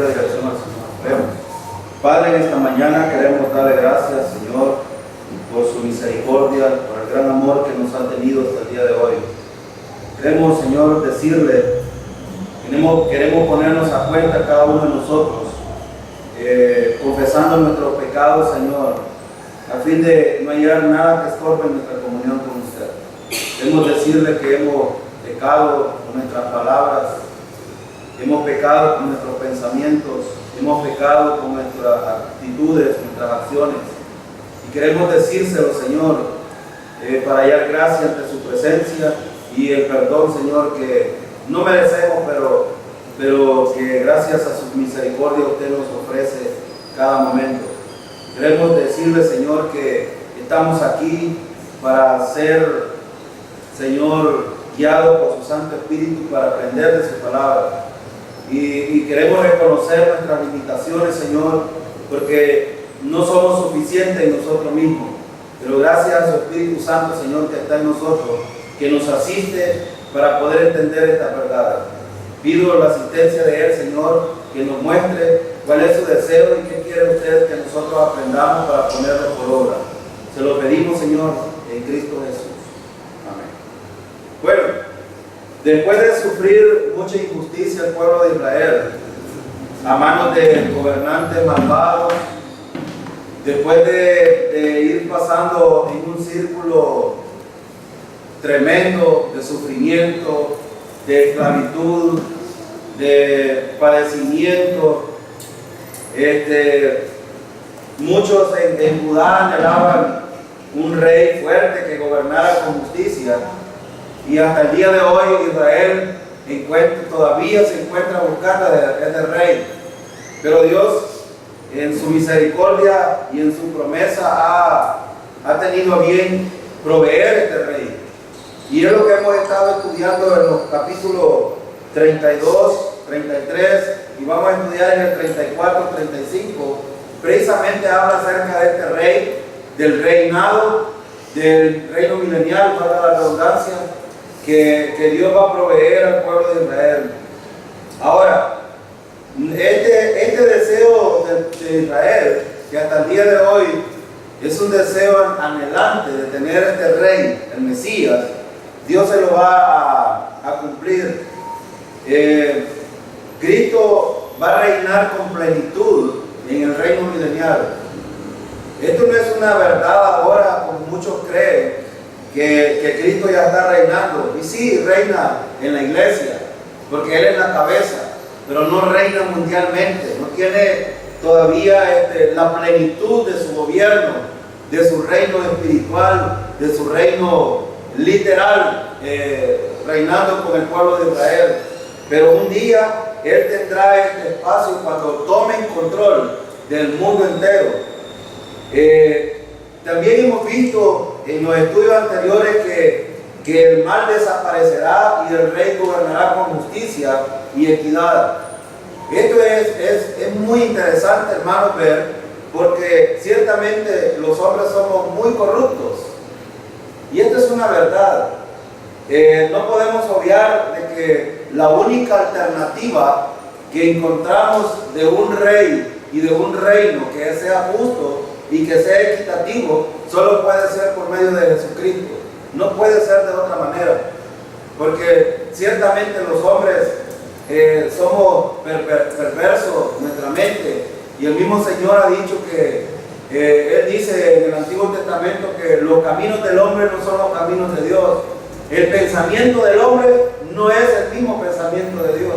la dirección al Señor. Oremos. Padre, en esta mañana queremos darle gracias, Señor, por su misericordia, por el gran amor que nos ha tenido hasta el día de hoy. Queremos, Señor, decirle, queremos ponernos a cuenta cada uno de nosotros, confesando nuestros pecados, Señor, a fin de no hallar nada que estorbe en nuestra comunión con usted. Queremos decirle que hemos pecado con nuestras palabras, hemos pecado con nuestros pensamientos, hemos pecado con nuestras actitudes, nuestras acciones. Y queremos decírselo, Señor, para hallar gracia ante su presencia y el perdón, Señor, que no merecemos, pero que gracias a su misericordia usted nos ofrece cada momento. Queremos decirle, Señor, que estamos aquí para ser, Señor, guiados por su Santo Espíritu para aprender de su palabra. Y queremos reconocer nuestras limitaciones, Señor, porque no somos suficientes en nosotros mismos. Pero gracias a su Espíritu Santo, Señor, que está en nosotros, que nos asiste para poder entender esta verdad. Pido la asistencia de Él, Señor, que nos muestre cuál es su deseo y qué quiere usted que nosotros aprendamos para ponerlo por obra. Se lo pedimos, Señor, en Cristo Jesús. Amén. Bueno, después de sufrir mucha injusticia el pueblo de Israel a manos de gobernantes malvados, después de ir pasando en un círculo tremendo de sufrimiento, de esclavitud, de padecimiento, muchos en Judá anhelaban un rey fuerte que gobernara con justicia, y hasta el día de hoy Israel todavía se encuentra buscando a este rey. Pero Dios, en su misericordia y en su promesa, ha tenido a bien proveer este rey. Y es lo que hemos estado estudiando en los capítulos 32, 33, y vamos a estudiar en el 34, 35. Precisamente habla acerca de este rey, del reinado, del reino milenial, para la redundancia, que Dios va a proveer al pueblo de Israel. Ahora, este deseo de Israel, que hasta el día de hoy es un deseo anhelante de tener este rey, el Mesías, Dios se lo va a cumplir. Cristo va a reinar con plenitud en el reino milenial. Esto no es una verdad ahora, como muchos creen, que Cristo ya está reinando. Y sí, reina en la iglesia, porque Él es la cabeza, pero no reina mundialmente. No tiene todavía la plenitud de su gobierno, de su reino espiritual, de su reino literal, reinando con el pueblo de Israel. Pero un día Él tendrá este espacio cuando tome control del mundo entero. También hemos visto en los estudios anteriores que el mal desaparecerá y el rey gobernará con justicia y equidad. Esto es muy interesante, hermanos, ver, porque ciertamente los hombres somos muy corruptos. Y esto es una verdad. No podemos obviar de que la única alternativa que encontramos de un rey y de un reino que sea justo y que sea equitativo, solo puede ser por medio de Jesucristo. No puede ser de otra manera, porque ciertamente los hombres somos perversos en nuestra mente, y el mismo Señor ha dicho que Él dice en el Antiguo Testamento que los caminos del hombre no son los caminos de Dios. El pensamiento del hombre no es el mismo pensamiento de Dios,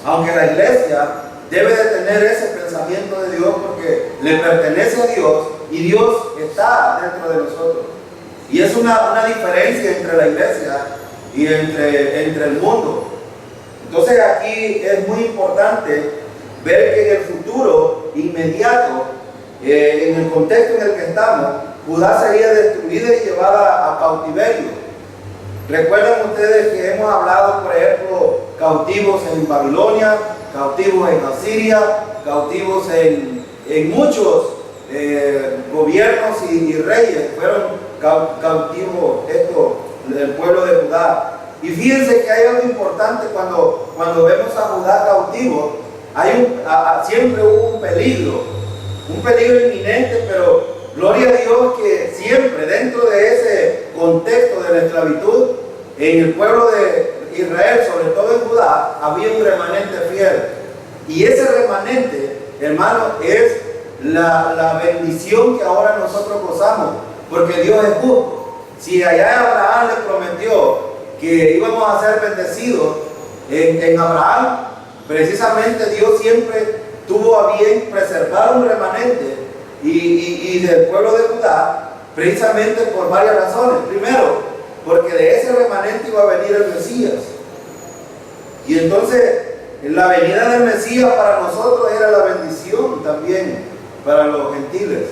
aunque la iglesia debe de tener ese pensamiento de Dios porque le pertenece a Dios y Dios está dentro de nosotros. Y es una diferencia entre la iglesia y entre el mundo. Entonces aquí es muy importante ver que en el futuro inmediato, en el contexto en el que estamos, Judá sería destruida y llevada a cautiverio. Recuerdan ustedes que hemos hablado, por ejemplo, cautivos en Babilonia, cautivos en Asiria, cautivos en muchos gobiernos y reyes fueron cautivos del pueblo de Judá. Y fíjense que hay algo importante cuando vemos a Judá cautivo. siempre hubo un peligro inminente, pero gloria a Dios que siempre dentro de ese contexto de la esclavitud, en el pueblo de Israel, sobre todo en Judá, había un remanente fiel. Y ese remanente, hermano, es la bendición que ahora nosotros gozamos, porque Dios es justo. Si allá Abraham le prometió que íbamos a ser bendecidos en Abraham, precisamente Dios siempre tuvo a bien preservar un remanente y del pueblo de Judá, precisamente por varias razones. Primero, porque de ese remanente iba a venir el Mesías. Y entonces la venida del Mesías para nosotros era la bendición también para los gentiles.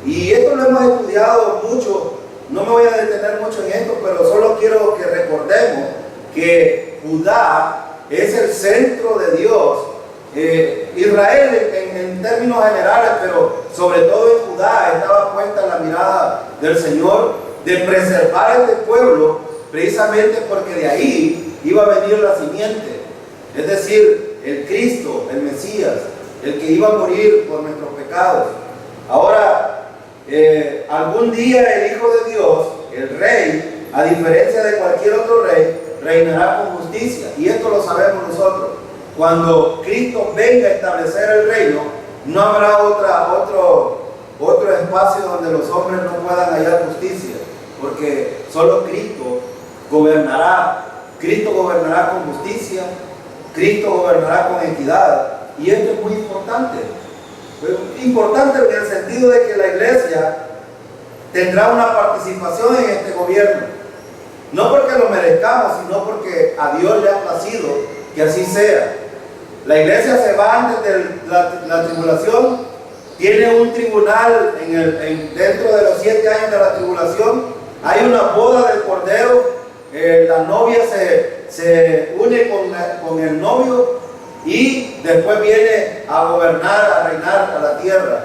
Y esto lo hemos estudiado mucho, no me voy a detener mucho en esto, pero solo quiero que recordemos que Judá es el centro de Dios. Israel en términos generales, pero sobre todo en Judá estaba puesta la mirada del Señor de preservar este pueblo, precisamente porque de ahí iba a venir la simiente, es decir, el Cristo, el Mesías, el que iba a morir por nuestros pecados. Ahora, algún día el Hijo de Dios, el Rey, a diferencia de cualquier otro rey, reinará con justicia, y esto lo sabemos nosotros. Cuando Cristo venga a establecer el reino, no habrá otro espacio donde los hombres no puedan hallar justicia, porque solo Cristo gobernará. Cristo gobernará con justicia, Cristo gobernará con equidad, y esto es muy importante. Importante en el sentido de que la iglesia tendrá una participación en este gobierno, no porque lo merezcamos, sino porque a Dios le ha placido que así sea. La iglesia se va antes de la tribulación, tiene un tribunal dentro de los 7 años de la tribulación, hay una boda del Cordero, la novia se une con el novio y después viene a gobernar, a reinar a la tierra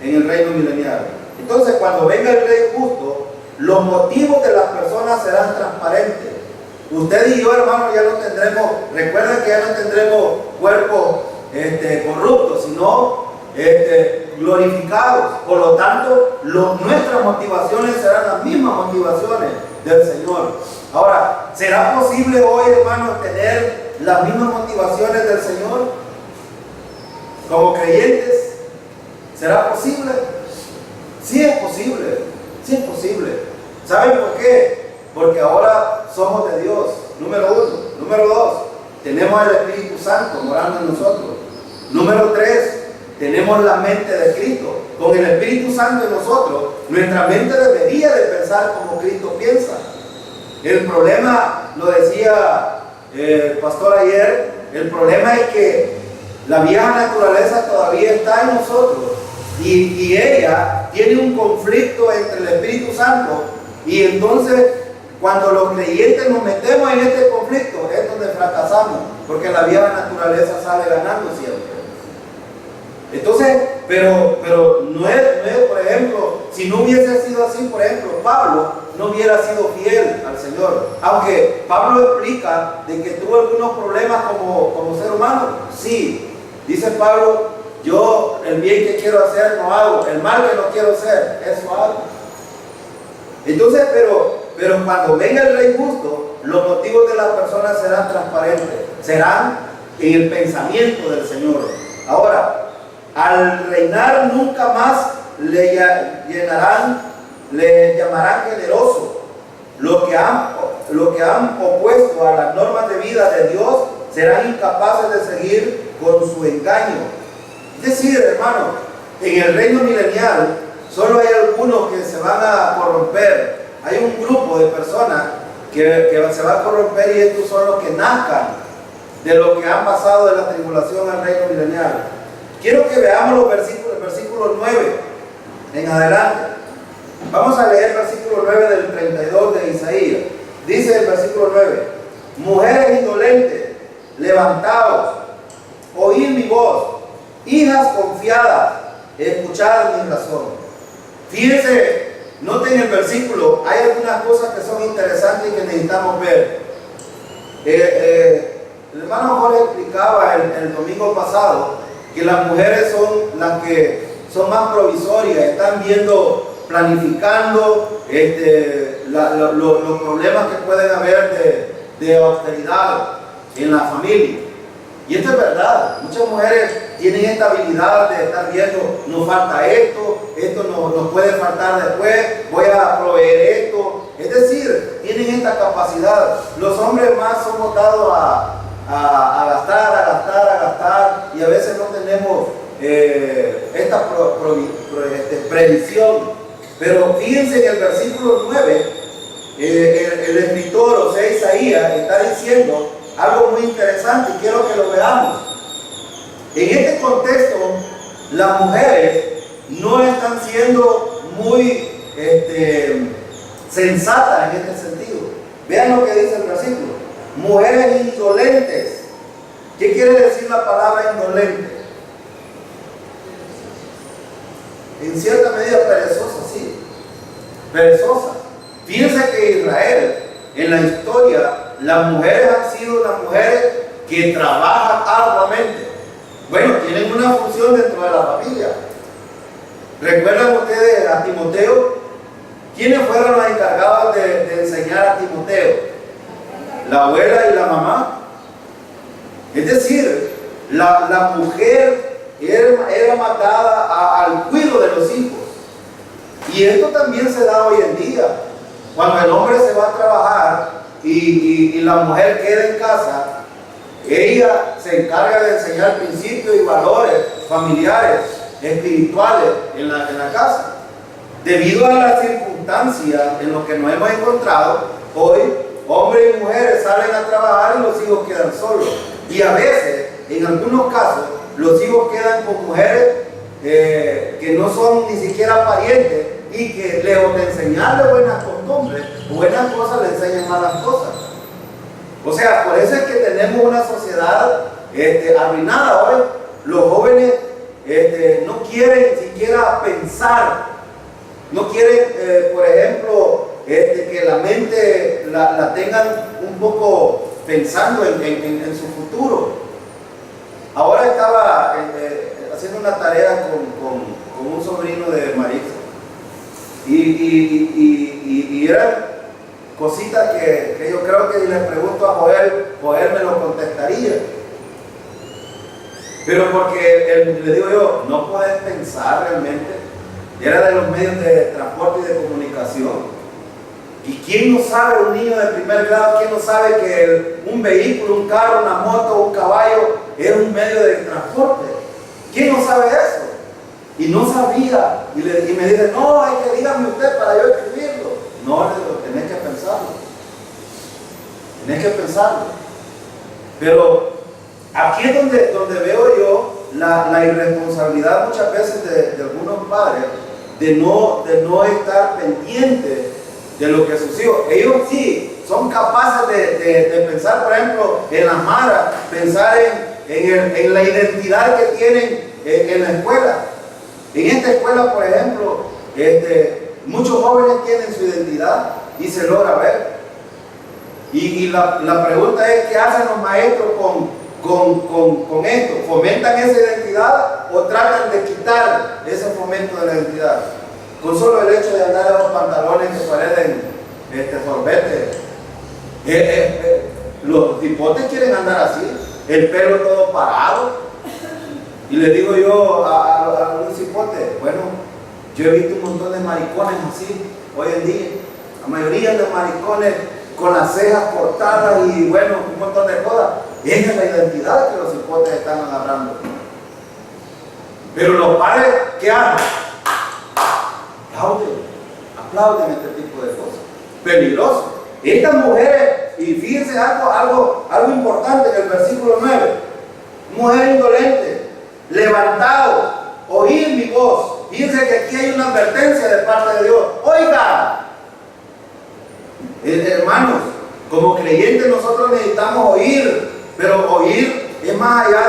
en el reino milenial. Entonces, cuando venga el Rey justo, los motivos de las personas serán transparentes. Usted y yo, hermano, ya no tendremos, recuerden que ya no tendremos cuerpos corruptos, sino glorificados. Por lo tanto, nuestras motivaciones serán las mismas motivaciones del Señor. Ahora, ¿será posible hoy, hermano, tener las mismas motivaciones del Señor como creyentes? ¿Será posible? Sí es posible, sí es posible. ¿Saben por qué? Porque ahora somos de Dios, número 1. Número 2, tenemos el Espíritu Santo morando en nosotros. Número 3, tenemos la mente de Cristo. Con el Espíritu Santo en nosotros, nuestra mente debería de pensar como Cristo piensa. El problema, lo decía el pastor ayer, el problema es que la vieja naturaleza todavía está en nosotros y ella tiene un conflicto entre el Espíritu Santo, y entonces cuando los creyentes nos metemos en este conflicto es donde fracasamos, porque la vieja naturaleza sale ganando siempre. Entonces, pero no es, por ejemplo, si no hubiese sido así, por ejemplo, Pablo no hubiera sido fiel al Señor. Aunque Pablo explica de que tuvo algunos problemas como ser humano. Sí, dice Pablo, yo el bien que quiero hacer no hago, el mal que no quiero hacer, eso hago. Entonces, pero cuando venga el Rey justo, los motivos de las personas serán transparentes, serán en el pensamiento del Señor. Ahora, al reinar nunca más le llamarán generoso. Los que han opuesto a las normas de vida de Dios serán incapaces de seguir con su engaño. Es decir, hermano, en el reino milenial solo hay algunos que se van a corromper. Hay un grupo de personas que se va a corromper, y estos son los que nazcan de lo que han pasado de la tribulación al reino milenial. Quiero que veamos los versículos, el versículo 9 en adelante. Vamos a leer el versículo 9 del 32 de Isaías. Dice el versículo 9: mujeres indolentes, levantaos, oíd mi voz, hijas confiadas, escuchad mi razón. Fíjense, noten el versículo, hay algunas cosas que son interesantes y que necesitamos ver. el hermano Jorge explicaba el domingo pasado que las mujeres son las que son más provisorias, están viendo, planificando los problemas que pueden haber de austeridad en la familia. Y esto es verdad, muchas mujeres tienen esta habilidad de estar viendo, nos falta esto nos puede faltar después, voy a proveer esto. Es decir, tienen esta capacidad. Los hombres más son botados a gastar, y a veces no tenemos esta previsión. Pero fíjense en el versículo 9, el escritor, o sea, Isaías, está diciendo algo muy interesante y quiero que lo veamos. En este contexto, las mujeres no están siendo muy sensatas en este sentido. Vean lo que dice el versículo: mujeres indolentes. ¿Qué quiere decir la palabra indolente? En cierta medida perezosa, sí. Perezosa. Fíjense que Israel, en la historia, las mujeres han sido las mujeres que trabajan arduamente. Bueno, tienen una función dentro de la familia. ¿Recuerdan ustedes a Timoteo? ¿Quiénes fueron los encargados de enseñar a Timoteo? La abuela y la mamá. Es decir, la mujer era mandada al cuidado de los hijos. Y esto también se da hoy en día. Cuando el hombre se va a trabajar y la mujer queda en casa, ella se encarga de enseñar principios y valores familiares, espirituales en la casa. Debido a las circunstancias en las que nos hemos encontrado, hoy hombres y mujeres salen a trabajar y los hijos quedan solos. Y a veces, en algunos casos, los hijos quedan con mujeres que no son ni siquiera parientes y que lejos de enseñarle buenas costumbres, buenas cosas, le enseñan malas cosas. O sea, por eso es que tenemos una sociedad arruinada hoy. Los jóvenes no quieren siquiera pensar, no quieren, por ejemplo, que la mente la tengan un poco pensando en su futuro. Ahora estaba haciendo una tarea con un sobrino de Marisa y eran cositas que yo creo que si le pregunto a Joel me lo contestaría. Pero porque le digo yo, no puedes pensar realmente. Era de los medios de transporte y de comunicación. ¿Y quién no sabe, un niño de primer grado, quién no sabe que un vehículo, un carro, una moto, un caballo es un medio de transporte? ¿Quién no sabe eso? Y no sabía. Y me dice, no, hay que dígame usted para yo escribirlo. No, le digo, tenés que pensarlo. Tenés que pensarlo. Pero aquí es donde veo yo la irresponsabilidad muchas veces de algunos padres de no estar pendientes de lo que sus hijos. Ellos sí son capaces de pensar, por ejemplo, en la mara, pensar en la identidad que tienen en la escuela. En esta escuela, por ejemplo, muchos jóvenes tienen su identidad y se logra ver. Y la pregunta es, ¿qué hacen los maestros con esto? ¿Fomentan esa identidad o tratan de quitar ese fomento de la identidad? Con solo el hecho de andar en los pantalones que parecen sorbetes. Los tipotes quieren andar así, el pelo todo parado. Y le digo yo a un cipote, bueno, yo he visto un montón de maricones así hoy en día. La mayoría de maricones con las cejas cortadas y bueno, un montón de cosas. Esa es la identidad que los cipotes están agarrando. Pero los padres, ¿qué hacen? Aplauden este tipo de cosas. Peligroso. Estas mujeres, y fíjense algo importante en el versículo 9. Mujer indolente, levantado, oír mi voz. Fíjense que aquí hay una advertencia de parte de Dios. Oiga, hermanos, como creyentes nosotros necesitamos oír, pero oír es más allá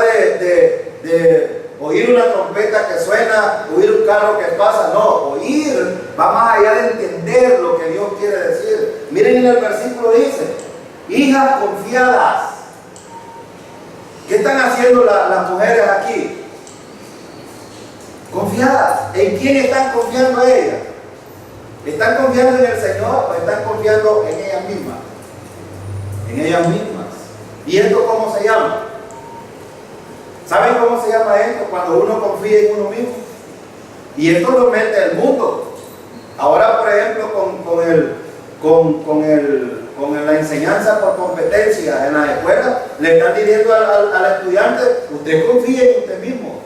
de oír una trompeta que suena, oír un carro que pasa. No, oír va más allá de entender lo que Dios quiere decir. Miren en el versículo dice, hijas confiadas. ¿Qué están haciendo las mujeres aquí? Confiadas. ¿En quién están confiando ellas? ¿Están confiando en el Señor o están confiando en ellas mismas? En ellas mismas. ¿Y esto cómo se llama? ¿Saben cómo se llama esto? Cuando uno confía en uno mismo. Y esto lo mete el mundo. Ahora, por ejemplo, con la enseñanza por competencia en la escuela, le están diciendo al estudiante, usted confíe en usted mismo.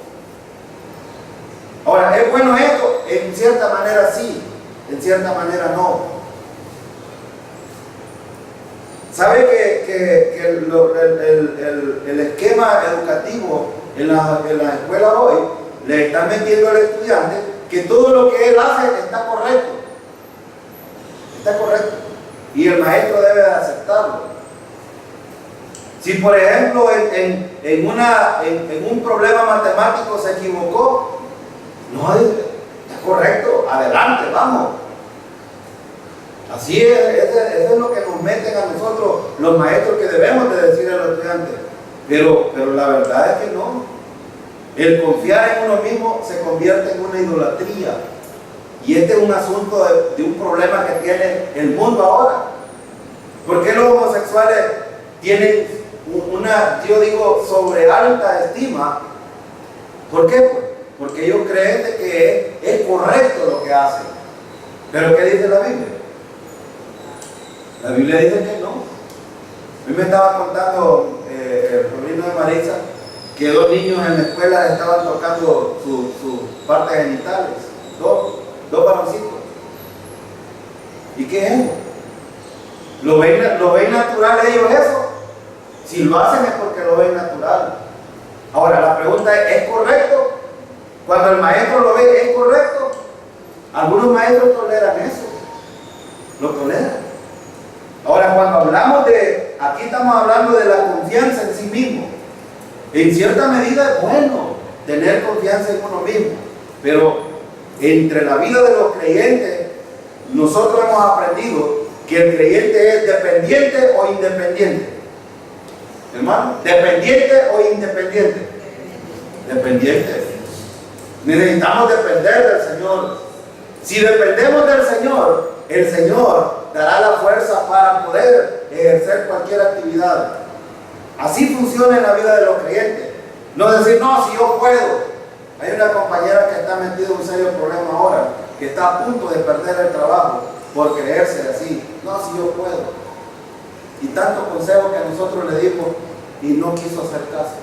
Ahora, ¿es bueno esto? En cierta manera sí, en cierta manera no. ¿Sabe que el esquema educativo en la escuela hoy le están metiendo al estudiante que todo lo que él hace está correcto? Está correcto. Y el maestro debe de aceptarlo. Si por ejemplo en un problema matemático se equivocó, no, está correcto, adelante, vamos. Así es, eso es lo que nos meten a nosotros, los maestros, que debemos de decir a los estudiantes. Pero la verdad es que no. El confiar en uno mismo se convierte en una idolatría. Y este es un asunto de un problema que tiene el mundo ahora. ¿Por qué los homosexuales tienen yo digo, sobre alta estima? ¿Por qué? Porque ellos creen de que es correcto lo que hacen. ¿Pero qué dice la Biblia? La Biblia dice que no. A mí me estaba contando el sobrino de Marisa que dos niños en la escuela estaban tocando sus partes genitales. Dos varoncitos. ¿Y qué es? ¿Lo ven natural ellos eso? Si lo hacen es porque lo ven natural. Ahora la pregunta ¿es correcto? Cuando el maestro lo ve, ¿es correcto? Algunos maestros toleran eso. Lo toleran. Ahora cuando hablamos aquí estamos hablando de la confianza en sí mismo. En cierta medida es bueno tener confianza en uno mismo. Pero entre la vida de los creyentes, nosotros hemos aprendido que el creyente es dependiente o independiente. Hermano, ¿dependiente o independiente? Dependiente. Necesitamos depender del Señor. Si dependemos del Señor, el Señor dará la fuerza para poder ejercer cualquier actividad. Así funciona en la vida de los creyentes. No decir, no, si yo puedo. Hay una compañera que está metida en un serio problema ahora, que está a punto de perder el trabajo por creerse así. No, si yo puedo. Y tantos consejos que nosotros le dimos y no quiso hacer caso.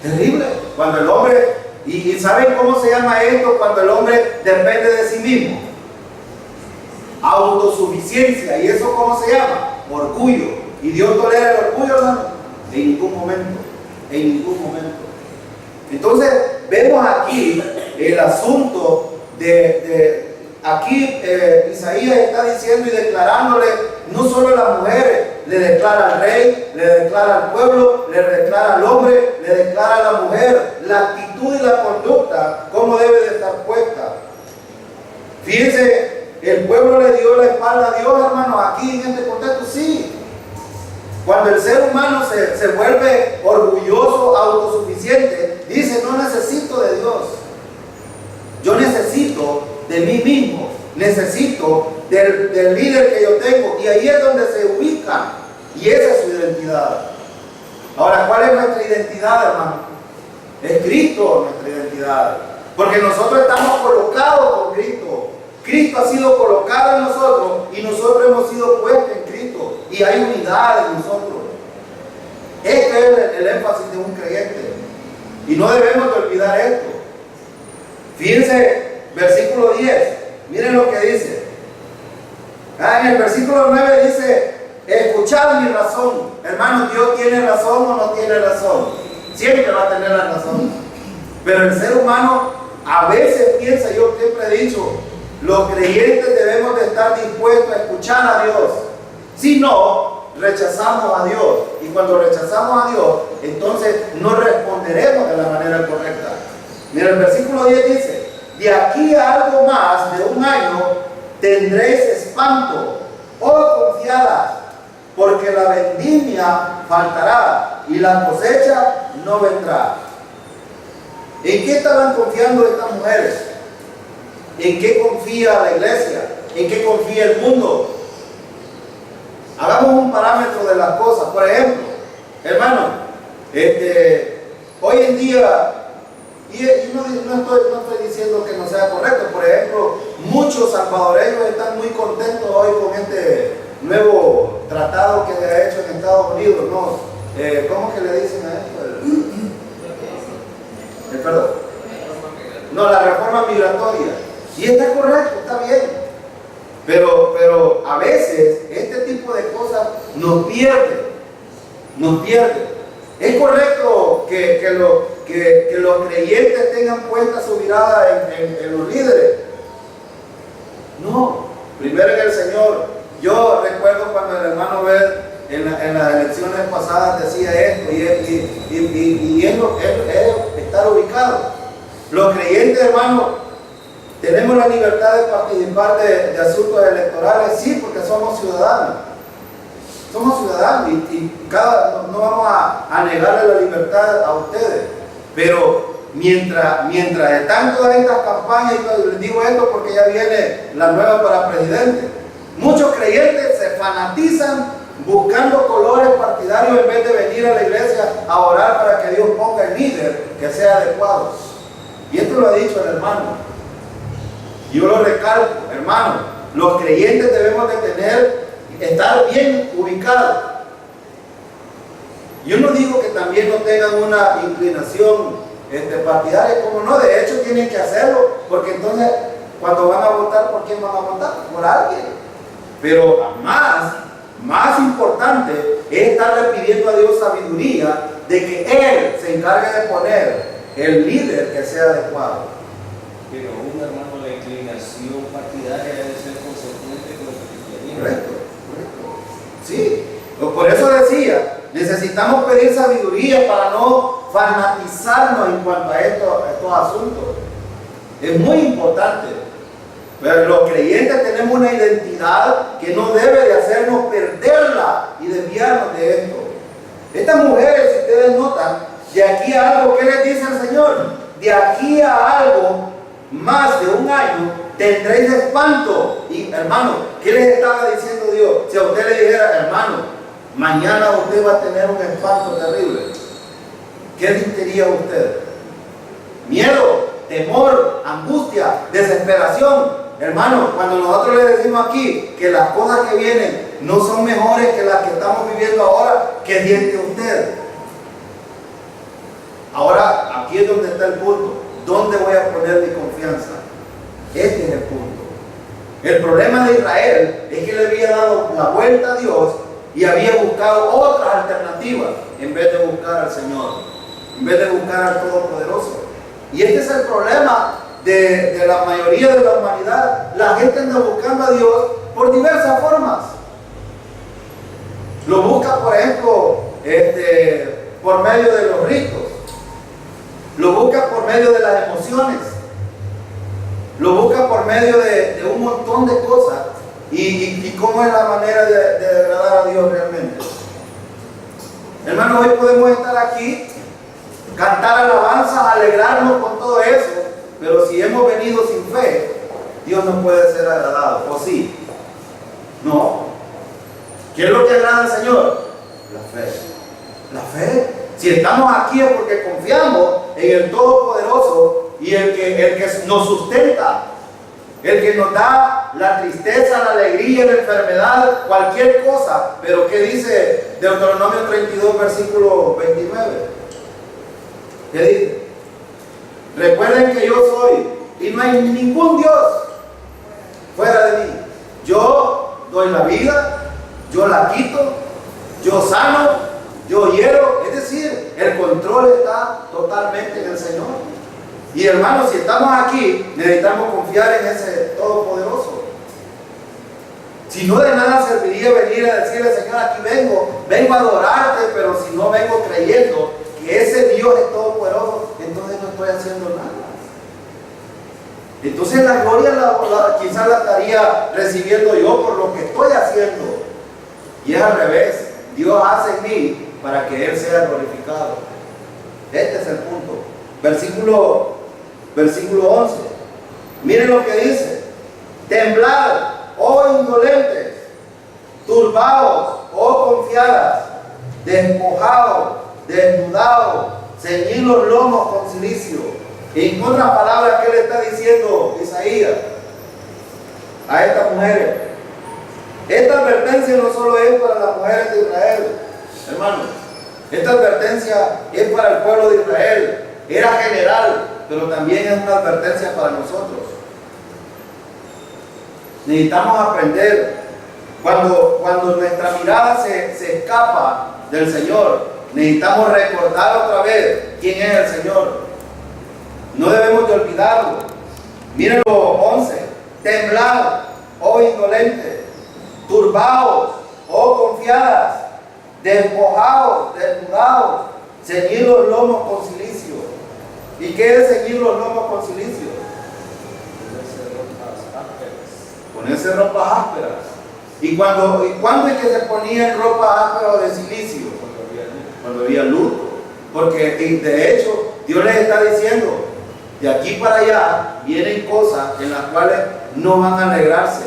Terrible. Cuando el hombre, y ¿saben cómo se llama esto? Cuando el hombre depende de sí mismo. Autosuficiencia. ¿Y eso cómo se llama? Orgullo. ¿Y Dios tolera el orgullo, hermano? En ningún momento. En ningún momento. Entonces, vemos aquí el asunto aquí Isaías está diciendo y declarándole, no solo a las mujeres, le declara al rey, le declara al pueblo, le declara al hombre, le declara a la mujer, la actitud y la conducta, cómo debe de estar puesta. Fíjense, el pueblo le dio la espalda a Dios, hermano, aquí en este contexto, sí. Cuando el ser humano se vuelve orgulloso, autosuficiente, dice, no necesito de Dios. Yo necesito de mí mismo, necesito del líder que yo tengo. Y ahí es donde se ubica. Y esa es su identidad. Ahora, ¿cuál es nuestra identidad, hermano? Es Cristo nuestra identidad. Porque nosotros estamos colocados con Cristo. Cristo ha sido colocado en nosotros y nosotros hemos sido puestos en Cristo. Y hay unidad en nosotros. Este es el énfasis de un creyente. Y no debemos de olvidar esto. Fíjense, versículo 10. Miren lo que dice. En el versículo 9 dice, escuchad mi razón. Hermanos, ¿Dios tiene razón o no tiene razón? Siempre va a tener la razón. Pero el ser humano a veces piensa, yo siempre he dicho, los creyentes debemos de estar dispuestos a escuchar a Dios. Si no, rechazamos a Dios. Y cuando rechazamos a Dios, entonces no responderemos de la manera correcta. Mira, el versículo 10 dice, de aquí a algo más de un año tendréis espanto, oh confiadas, porque la vendimia faltará y la cosecha no vendrá. ¿En qué estaban confiando estas mujeres? ¿En qué confía la iglesia? ¿En qué confía el mundo? Hagamos un parámetro de las cosas. Por ejemplo, hermano, hoy en día, y no estoy diciendo que no sea correcto, por ejemplo, muchos salvadoreños están muy contentos hoy con este nuevo tratado que se ha hecho en Estados Unidos, ¿no? ¿Cómo que le dicen a esto? Perdón. No, la reforma migratoria. Y está correcto, está bien. Pero a veces este tipo de cosas nos pierde. Es correcto que los creyentes tengan puesta su mirada en los líderes. No, primero en el Señor. Yo recuerdo cuando el hermano Bel en las elecciones pasadas decía esto y es estar ubicado. Los creyentes, hermano, tenemos la libertad de participar de asuntos electorales, sí, porque somos ciudadanos. Somos ciudadanos y no vamos a negarle la libertad a ustedes. Pero mientras están todas estas campañas, y les digo esto porque ya viene la nueva para presidente, muchos creyentes se fanatizan buscando colores partidarios en vez de venir a la iglesia a orar para que Dios ponga el líder que sea adecuado. Y esto lo ha dicho el hermano. Yo lo recalco, hermano, los creyentes debemos de estar bien ubicados. Yo no digo que también no tengan una inclinación partidaria, como no, de hecho tienen que hacerlo, porque entonces cuando van a votar, ¿por quién van a votar? Por alguien. Pero más importante es estarle pidiendo a Dios sabiduría de que Él se encargue de poner el líder que sea adecuado. Pero hermano, la inclinación partidaria debe ser consecuente con el cristianismo. Correcto. Sí, por eso decía, necesitamos pedir sabiduría para no fanatizarnos en cuanto a estos asuntos. Es muy importante. Pero los creyentes tenemos una identidad que no debe de hacernos perderla y desviarnos de esto. Estas mujeres, si ustedes notan, de aquí a algo, ¿qué les dice el Señor? De aquí a algo, más de un año, tendréis espanto. Y hermano, ¿qué les estaba diciendo Dios? Si a usted le dijera, hermano, mañana usted va a tener un espanto terrible, ¿qué sentiría usted? Miedo, temor, angustia, desesperación. Hermano, cuando nosotros le decimos aquí que las cosas que vienen no son mejores que las que estamos viviendo ahora, ¿qué siente usted? Ahora, aquí es donde está el punto. ¿Dónde voy a poner mi confianza? Este es el punto. El problema de Israel es que le había dado la vuelta a Dios y había buscado otras alternativas en vez de buscar al Señor, en vez de buscar al Todopoderoso. Y este es el problema de la mayoría de la humanidad. La gente anda buscando a Dios por diversas formas. Lo busca, por ejemplo, por medio de los ritos. Lo busca por medio de las emociones. Lo busca por medio de un montón de cosas. ¿Y cómo es la manera de agradar a Dios realmente? Hermanos, hoy podemos estar aquí, cantar alabanzas, alegrarnos con todo eso, pero si hemos venido sin fe, Dios no puede ser agradado. ¿O sí? No. ¿Qué es lo que agrada al Señor? La fe. La fe. Si estamos aquí es porque confiamos en el Todopoderoso y el que nos sustenta, el que nos da la tristeza, la alegría, la enfermedad, cualquier cosa. Pero ¿qué dice Deuteronomio 32, versículo 29? ¿Qué dice? Recuerden que yo soy y no hay ningún Dios fuera de mí. Yo doy la vida, yo la quito, yo sano, yo hiero. Es decir, el control está totalmente en el Señor. Y hermanos, si estamos aquí, necesitamos confiar en ese Todopoderoso. Si no, de nada serviría venir a decirle, Señor, aquí vengo a adorarte, pero si no vengo creyendo que ese Dios es todopoderoso, entonces no estoy haciendo nada. Entonces la gloria quizás la estaría recibiendo yo por lo que estoy haciendo. Y es al revés. Dios hace en mí para que Él sea glorificado. Este es el punto. Versículo 11. Miren lo que dice. Temblad, oh indolentes, turbados, oh confiadas, despojados, desnudados, ceñid los lomos con cilicio. En otras palabras, ¿qué le está diciendo Isaías a estas mujeres? Esta advertencia no solo es para las mujeres de Israel, hermanos. Esta advertencia es para el pueblo de Israel. Era general, pero también es una advertencia para nosotros. Necesitamos aprender. Cuando nuestra mirada se escapa del Señor, necesitamos recordar otra vez quién es el Señor. No debemos de olvidarlo. Miren lo 11. Temblad, oh indolentes, turbados, oh confiadas, despojados, desnudados, ceñid los lomos con cilicio. ¿Y qué es ceñir los lomos con cilicio? Ponerse ropas ásperas. ¿Y cuándo es que se ponían ropas ásperas o de silicio? Cuando había luto. Porque de hecho Dios les está diciendo, de aquí para allá vienen cosas en las cuales no van a alegrarse,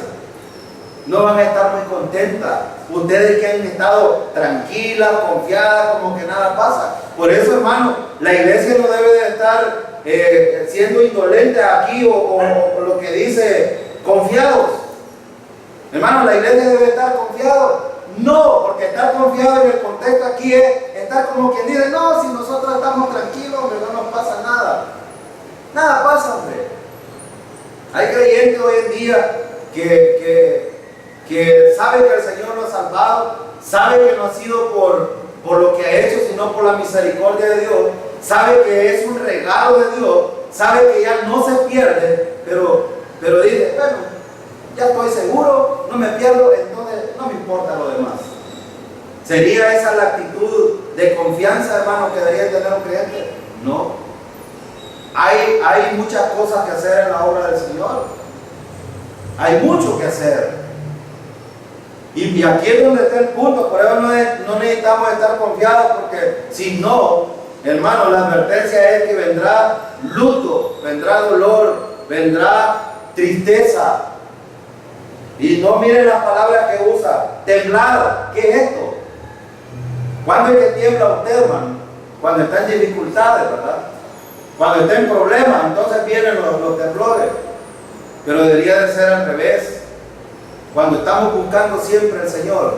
no van a estar muy contentas. Ustedes que han estado tranquilas, confiadas, como que nada pasa. Por eso, hermano, la iglesia no debe de estar siendo indolente aquí o lo que dice confiados. Hermano, la iglesia debe estar confiado. No, porque estar confiado en el contexto aquí es estar como quien dice, no, si nosotros estamos tranquilos, hombre, no nos pasa nada. Nada pasa, hombre. Hay creyentes hoy en día que sabe que el Señor lo ha salvado, sabe que no ha sido por lo que ha hecho, sino por la misericordia de Dios, sabe que es un regalo de Dios, sabe que ya no se pierde, pero dice, bueno, ya estoy seguro, no me pierdo, entonces no me importa lo demás. ¿Sería esa la actitud de confianza, hermano, que debería tener un creyente? No. Hay muchas cosas que hacer en la obra del Señor. Hay mucho que hacer. Y aquí es donde está el punto. Por eso no necesitamos estar confiados, porque si no, hermano, la advertencia es que vendrá luto, vendrá dolor, vendrá tristeza. Y no miren las palabras que usa. Temblar, ¿qué es esto? ¿Cuándo es que tiembla usted, hermano? Cuando está en dificultades, ¿verdad? Cuando está en problemas, entonces vienen los temblores. Pero debería de ser al revés. Cuando estamos buscando siempre al Señor,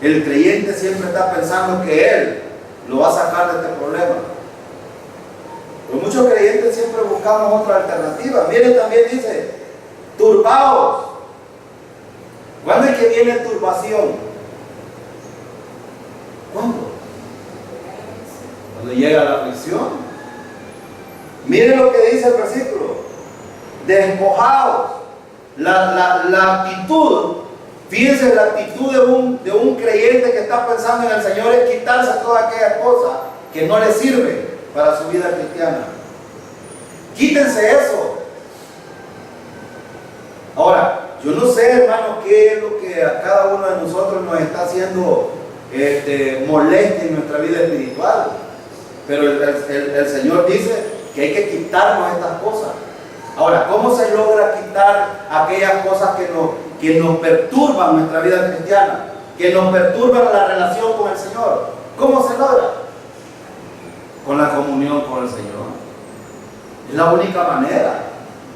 el creyente siempre está pensando que Él lo va a sacar de este problema. Pero muchos creyentes siempre buscamos otra alternativa. Miren, también dice, turbados. ¿Cuándo es que viene turbación? ¿Cuándo? Cuando llega la aflicción. Miren lo que dice el versículo. Despojados. La actitud, fíjense, la actitud de un creyente que está pensando en el Señor es quitarse todas aquellas cosas que no le sirven para su vida cristiana. Quítense eso. Ahora, yo no sé, hermano, qué es lo que a cada uno de nosotros nos está haciendo molestia en nuestra vida espiritual, pero el Señor dice que hay que quitarnos estas cosas. Ahora, ¿cómo se logra quitar aquellas cosas que nos perturban nuestra vida cristiana, que nos perturban la relación con el Señor? ¿Cómo se logra? Con la comunión con el Señor. Es la única manera.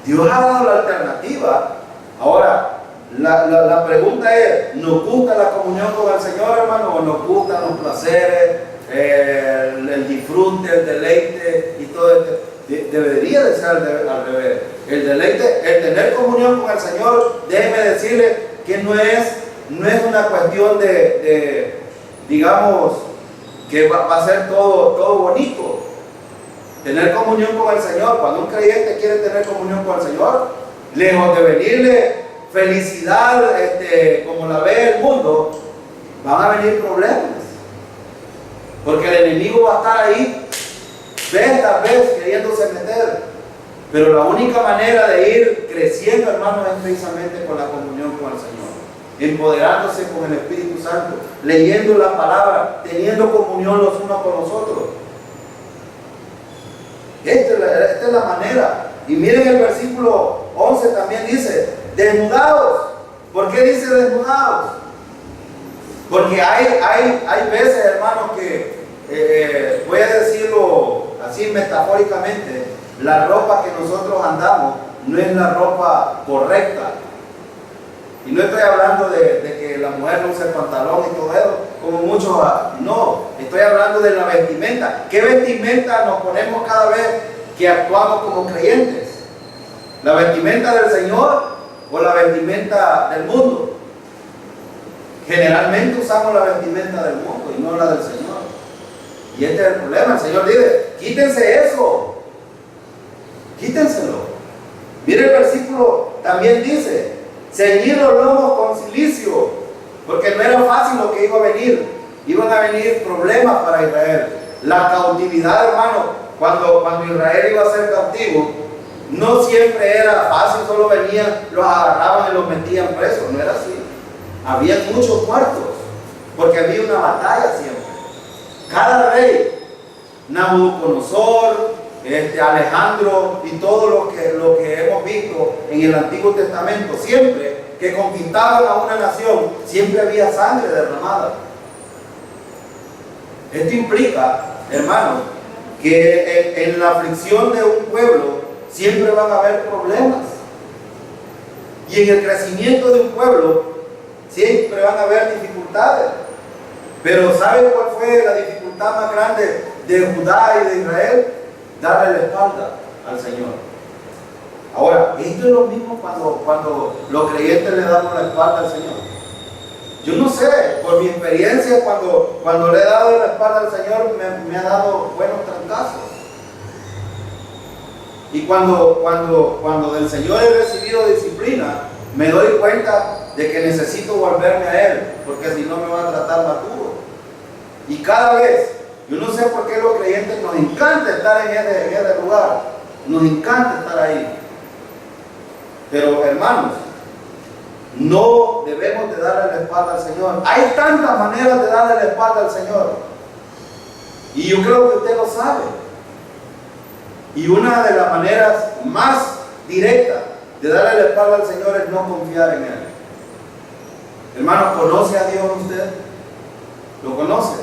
Dios ha dado la alternativa. Ahora, la pregunta es, ¿nos gusta la comunión con el Señor, hermano? ¿O nos gustan los placeres, el disfrute, el deleite y todo esto? Debería de ser al revés. El deleite, el tener comunión con el Señor, déjeme decirle que no es una cuestión digamos, que va a ser todo bonito. Tener comunión con el Señor, cuando un creyente quiere tener comunión con el Señor, lejos de venirle felicidad como la ve el mundo, van a venir problemas. Porque el enemigo va a estar ahí vez tras vez queriéndose meter. Pero la única manera de ir creciendo, hermano, es precisamente con la comunión con el Señor. empoderándose con el Espíritu Santo, leyendo la palabra, teniendo comunión los unos con los otros. Esta es la manera. Y miren el versículo 11 también dice, desnudados. ¿Por qué dice desnudados? Porque hay veces, hermanos, que voy a decirlo así metafóricamente, la ropa que nosotros andamos no es la ropa correcta. Y no estoy hablando de que la mujer no use pantalón y todo eso, como muchos, no, estoy hablando de la vestimenta. ¿Qué vestimenta nos ponemos cada vez que actuamos como creyentes? ¿La vestimenta del Señor o la vestimenta del mundo? Generalmente usamos la vestimenta del mundo y no la del Señor. Y este es el problema. El Señor dice, quítense eso. Quítenselo. Mire el versículo, también dice, ceñid los lomos con cilicio, porque no era fácil lo que iba a venir. Iban a venir problemas para Israel. La cautividad, hermano, cuando Israel iba a ser cautivo, no siempre era fácil, solo venían, los agarraban y los metían presos. No era así. Había muchos muertos, porque había una batalla siempre. Cada rey, Nabucodonosor, Alejandro y todo lo que hemos visto en el Antiguo Testamento, siempre que conquistaban a una nación, siempre había sangre derramada. Esto implica, hermanos, que en la aflicción de un pueblo siempre van a haber problemas. Y en el crecimiento de un pueblo siempre van a haber dificultades. Pero ¿saben cuál fue la dificultad más grande de Judá y de Israel? Darle la espalda al Señor. Ahora, esto es lo mismo cuando los creyentes le damos la espalda al Señor. Yo no sé, por mi experiencia, cuando le he dado la espalda al Señor, me ha dado buenos trancazos. Y cuando del Señor he recibido disciplina, me doy cuenta de que necesito volverme a Él, porque si no me va a tratar más duro. Y cada vez, yo no sé por qué los creyentes nos encanta estar en ese lugar, nos encanta estar ahí. Pero hermanos, no debemos de darle la espalda al Señor. Hay tantas maneras de darle la espalda al Señor. Y yo creo que usted lo sabe. Y una de las maneras más directas de darle la espalda al Señor es no confiar en Él. Hermano, ¿conoce a Dios usted? ¿Lo conoce?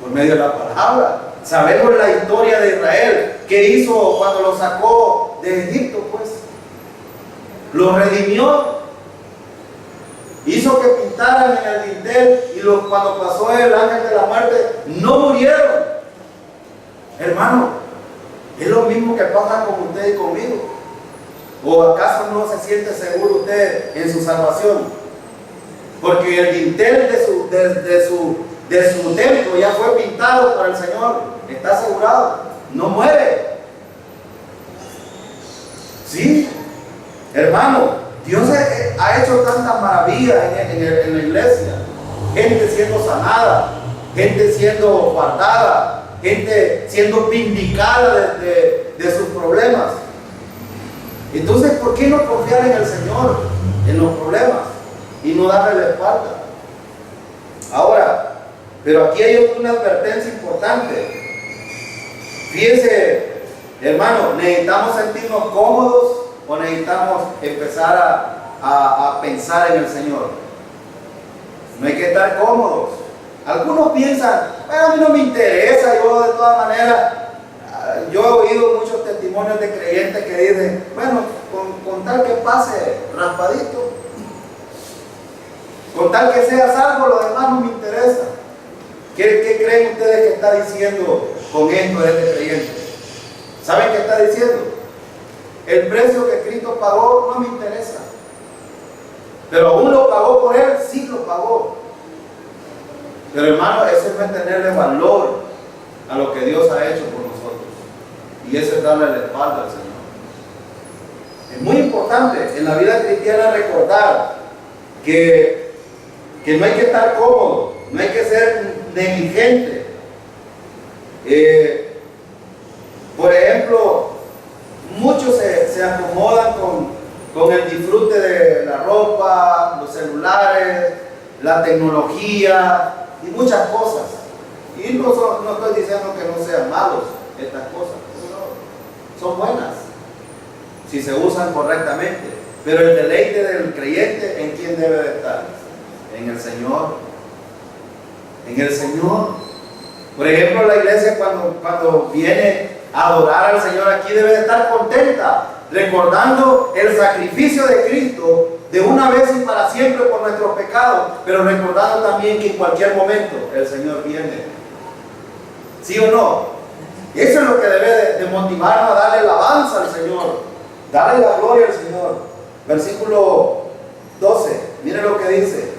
Por medio de la palabra. Sabemos la historia de Israel. ¿Qué hizo cuando lo sacó de Egipto? Pues lo redimió. Hizo que pintaran en el dintel y cuando pasó el ángel de la muerte no murieron. Hermano, es lo mismo que pasa con usted y conmigo. ¿O acaso no se siente seguro usted en su salvación? Porque el dintel de su templo ya fue pintado por el Señor. Está asegurado. No muere. Sí, hermano, Dios ha hecho tantas maravillas en la iglesia. Gente siendo sanada, gente siendo guardada, gente siendo vindicada de sus problemas. Entonces, ¿por qué no confiar en el Señor en los problemas y no darle la espalda? Ahora, pero aquí hay una advertencia importante. Fíjense, hermano, necesitamos sentirnos cómodos o necesitamos empezar a pensar en el Señor. No hay que estar cómodos. Algunos piensan, bueno, a mí no me interesa, yo de todas maneras, yo he oído muchos testimonios de creyentes que dicen, bueno, con tal que pase raspadito, con tal que sea salvo, lo demás no me interesa. ¿Qué creen ustedes que está diciendo con esto este creyente? ¿Saben qué está diciendo? El precio que Cristo pagó no me interesa. Pero aún lo pagó por Él, sí lo pagó. Pero hermano, eso es mantenerle valor a lo que Dios ha hecho por nosotros. Y eso es darle la espalda al Señor. Es muy importante en la vida cristiana recordar que no hay que estar cómodo, no hay que ser negligente. Por ejemplo, muchos se acomodan con el disfrute de la ropa, los celulares, la tecnología y muchas cosas. Y no estoy diciendo que no sean malos estas cosas, no, son buenas si se usan correctamente. Pero el deleite del creyente, ¿en quién debe de estar? En el Señor. En el Señor. Por ejemplo, la iglesia cuando viene a adorar al Señor aquí debe de estar contenta, recordando el sacrificio de Cristo de una vez y para siempre por nuestros pecados, pero recordando también que en cualquier momento el Señor viene. ¿Sí o no? Eso es lo que debe de motivarnos a darle alabanza al Señor, darle la gloria al Señor. Versículo 12, miren lo que dice: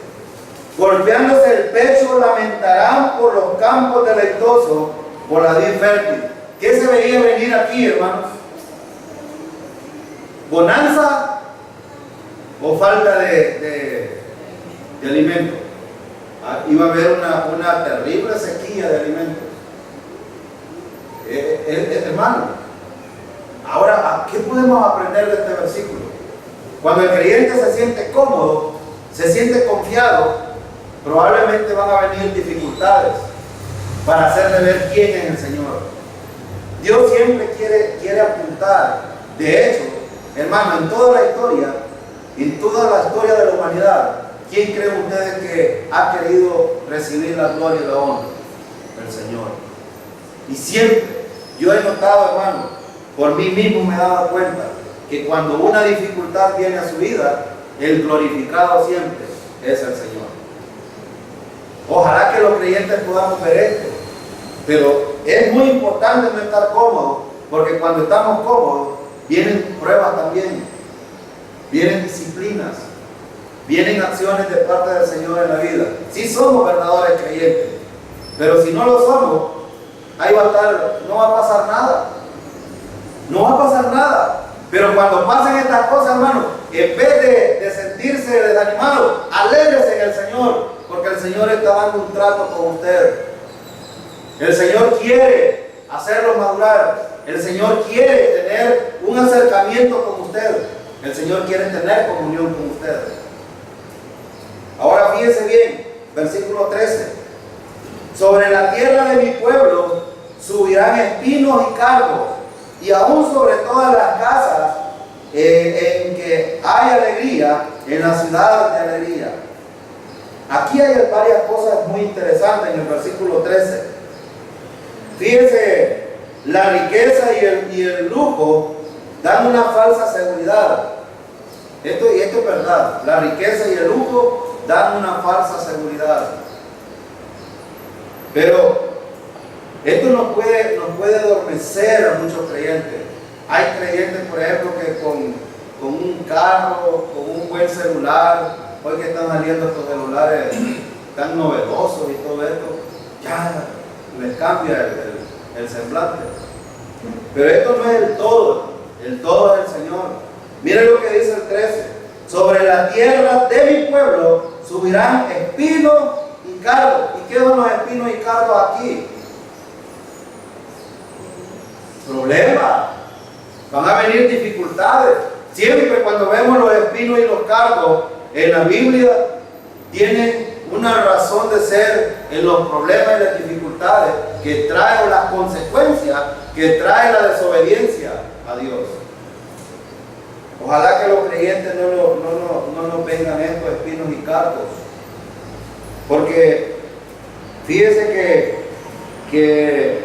golpeándose el pecho lamentarán por los campos deleitosos, por la vid fértil. ¿Qué se veía venir aquí, hermanos? ¿Bonanza o falta de alimento? Iba a haber una terrible sequía de alimentos. Hermano, ahora, ¿qué podemos aprender de este versículo? Cuando el creyente se siente cómodo, se siente confiado, probablemente van a venir dificultades para hacerle ver quién es el Señor. Dios siempre quiere apuntar. De hecho, hermano, en toda la historia de la humanidad, ¿quién creen ustedes que ha querido recibir la gloria y la honra? El Señor. Y siempre, yo he notado, hermano, por mí mismo me he dado cuenta, que cuando una dificultad viene a su vida, el glorificado siempre es el Señor. Ojalá que los creyentes podamos ver esto, pero es muy importante no estar cómodos, porque cuando estamos cómodos, vienen pruebas también, vienen disciplinas, vienen acciones de parte del Señor en la vida. Sí somos verdaderos creyentes, pero si no lo somos, ahí va a estar, no va a pasar nada. No va a pasar nada. Pero cuando pasen estas cosas, hermano, en vez de sentirse desanimado, alégrese en el Señor, porque el Señor está dando un trato con usted. El Señor quiere hacerlo madurar. El Señor quiere tener un acercamiento con usted. El Señor quiere tener comunión con usted. Ahora fíjese bien, versículo 13. Sobre la tierra de mi pueblo subirán espinos y cardos, y aún sobre todas las casas en que hay alegría, en las ciudades de alegría. Aquí hay varias cosas muy interesantes en el versículo 13. Fíjense, la riqueza y el lujo dan una falsa seguridad. Esto es verdad. La riqueza y el lujo dan una falsa seguridad. Pero esto nos puede adormecer a muchos creyentes. Hay creyentes, por ejemplo, que con un carro, con un buen celular, hoy que están saliendo estos celulares tan novedosos y todo esto, ya les cambia el semblante. Pero esto no es el todo es el Señor. Miren lo que dice el 13: sobre la tierra de mi pueblo subirán espinos y cardos. ¿Y qué son los espinos y cardos aquí? Problemas. Van a venir dificultades. Siempre cuando vemos los espinos y los cardos en la Biblia, tienen una razón de ser en los problemas y las dificultades que trae, o las consecuencias que trae la desobediencia a Dios. Ojalá que los creyentes no nos vengan estos espinos y cardos, porque fíjese que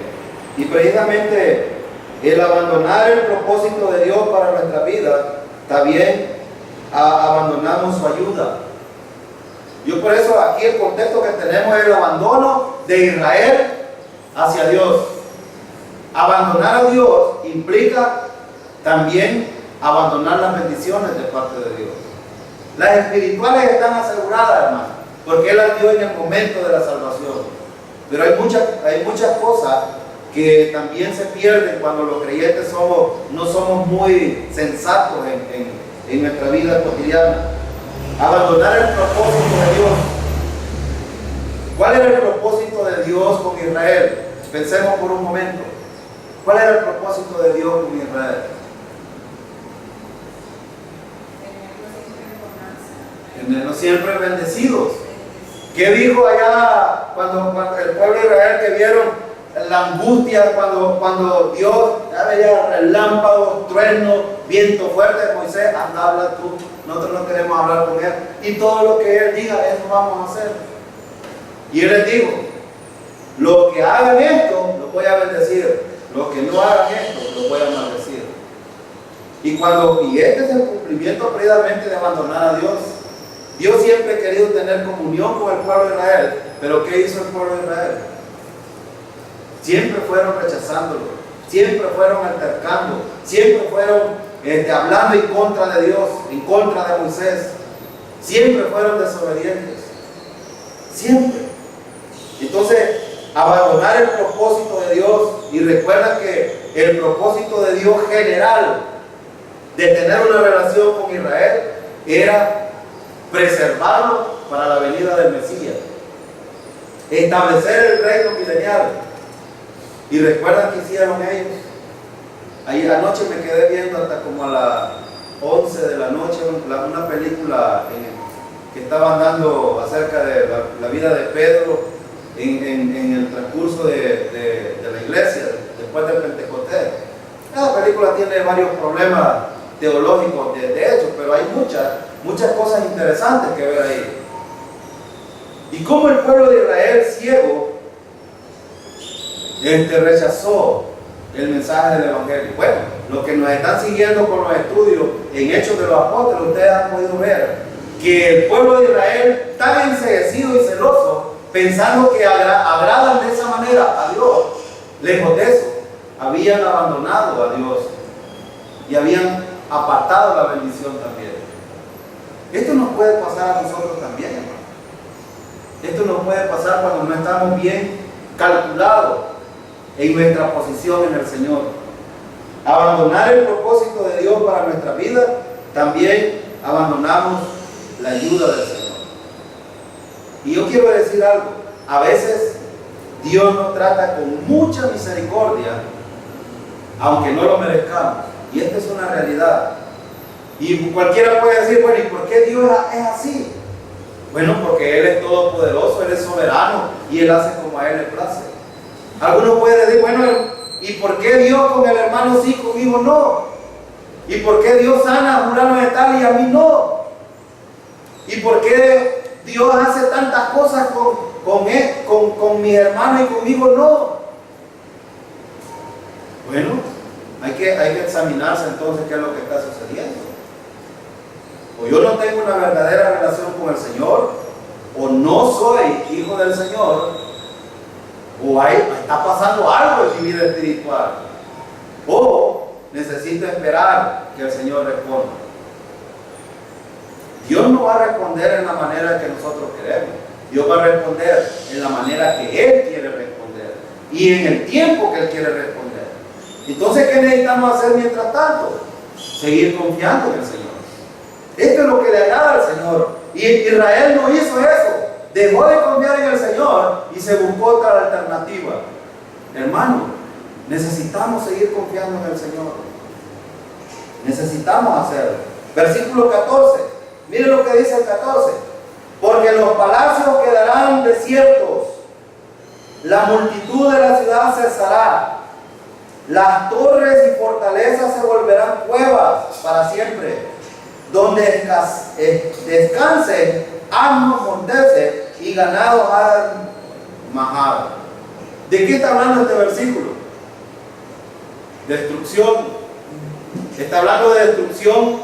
y precisamente el abandonar el propósito de Dios para nuestra vida, también abandonamos su ayuda. Yo por eso aquí el contexto que tenemos es el abandono de Israel hacia Dios. Abandonar a Dios implica también abandonar las bendiciones de parte de Dios. Las espirituales están aseguradas, hermano, porque Él las dio en el momento de la salvación. Pero hay muchas cosas que también se pierden cuando los creyentes no somos muy sensatos en nuestra vida cotidiana. Abandonar el propósito de Dios. ¿Cuál era el propósito de Dios con Israel? Pensemos por un momento. ¿Cuál era el propósito de Dios con Israel? No siempre bendecidos. ¿Qué dijo allá cuando el pueblo de Israel que vieron la angustia cuando Dios ya veía relámpagos, truenos, viento fuerte? Moisés, anda, habla tú, nosotros no queremos hablar con él, y todo lo que él diga, eso vamos a hacer. Y él les dijo, los que hagan esto, los voy a bendecir, los que no hagan esto, los voy a maldecir. Y este es el cumplimiento previamente de abandonar a Dios. Dios siempre ha querido tener comunión con el pueblo de Israel, pero ¿qué hizo el pueblo de Israel? Siempre fueron rechazándolo, siempre fueron altercando, siempre fueron hablando en contra de Dios, en contra de Moisés, siempre fueron desobedientes, siempre. Entonces, abandonar el propósito de Dios, y recuerda que el propósito de Dios general de tener una relación con Israel era preservarlo para la venida del Mesías, establecer el reino milenial. Y recuerdan que hicieron ellos. Ahí anoche me quedé viendo hasta como a las 11 de la noche una película que estaban dando acerca de la vida de Pedro en el transcurso de la iglesia después del Pentecostés. Esa película tiene varios problemas teológicos de hecho, pero hay muchas cosas interesantes que ver ahí. Y cómo el pueblo de Israel ciego rechazó el mensaje del Evangelio. Bueno, los que nos están siguiendo con los estudios en Hechos de los Apóstoles, ustedes han podido ver que el pueblo de Israel, tan enceguecido y celoso, pensando que agradan de esa manera a Dios, lejos de eso, habían abandonado a Dios y habían apartado la bendición también. Esto nos puede pasar a nosotros también, hermano. Esto nos puede pasar cuando no estamos bien calculados en nuestra posición en el Señor. Abandonar el propósito de Dios para nuestra vida, también abandonamos la ayuda del Señor. Y yo quiero decir algo, a veces Dios nos trata con mucha misericordia, aunque no lo merezcamos, y esta es una realidad. Y cualquiera puede decir, bueno, ¿y por qué Dios es así? Bueno, porque Él es todopoderoso, Él es soberano, y Él hace como a Él le place. Algunos pueden decir, bueno, ¿y por qué Dios con el hermano sí, conmigo no? ¿Y por qué Dios sana a fulano de tal y a mí no? ¿Y por qué Dios hace tantas cosas con mis hermanos y conmigo no? Bueno, hay que examinarse entonces qué es lo que está sucediendo. O yo no tengo una verdadera relación con el Señor, o no soy hijo del Señor, o está pasando algo en mi vida espiritual, o necesito esperar que el Señor responda. Dios no va a responder en la manera que nosotros queremos. Dios va a responder en la manera que Él quiere responder y en el tiempo que Él quiere responder. Entonces, ¿qué necesitamos hacer mientras tanto? Seguir confiando en el Señor. Esto es lo que le agrada al Señor. Y Israel no hizo eso. Dejó de confiar en el Señor y se buscó otra alternativa. Hermano, necesitamos seguir confiando en el Señor. Necesitamos hacerlo. Versículo 14. Miren lo que dice el 14. Porque los palacios quedarán desiertos, la multitud de la ciudad cesará, las torres y fortalezas se volverán cuevas para siempre, donde descansen asnos monteses y ganados hagan majada. ¿De qué está hablando este versículo? Destrucción. Está hablando de destrucción